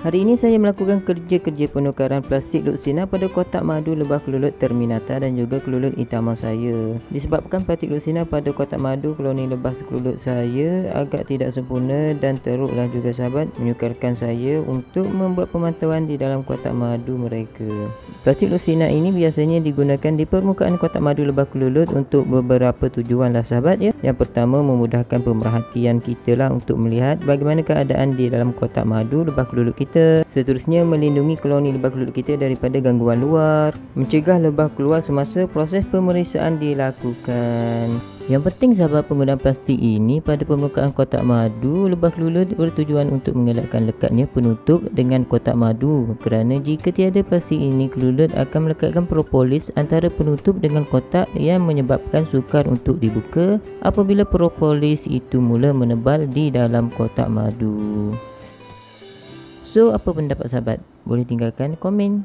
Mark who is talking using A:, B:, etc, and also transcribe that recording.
A: Hari ini saya melakukan kerja-kerja penukaran plastik luksina pada kotak madu lebah kelulut terminata dan juga kelulut itama saya. Disebabkan plastik luksina pada kotak madu koloni lebah kelulut saya agak tidak sempurna dan teruklah juga sahabat menyukarkan saya untuk membuat pemantauan di dalam kotak madu mereka. Plastik luksina ini biasanya digunakan di permukaan kotak madu lebah kelulut untuk beberapa tujuan lah sahabat ya. Yang pertama, memudahkan pemerhatian kita lah untuk melihat bagaimana keadaan di dalam kotak madu lebah kelulut kita. Seterusnya, melindungi koloni lebah kelulut kita daripada gangguan luar, mencegah lebah keluar semasa proses pemeriksaan dilakukan. Yang penting sahabat, penggunaan plastik ini pada permukaan kotak madu lebah kelulut bertujuan untuk mengelakkan lekatnya penutup dengan kotak madu, kerana jika tiada plastik ini, kelulut akan melekatkan propolis antara penutup dengan kotak yang menyebabkan sukar untuk dibuka apabila propolis itu mula menebal di dalam kotak madu. So, apa pendapat sahabat? Boleh tinggalkan komen.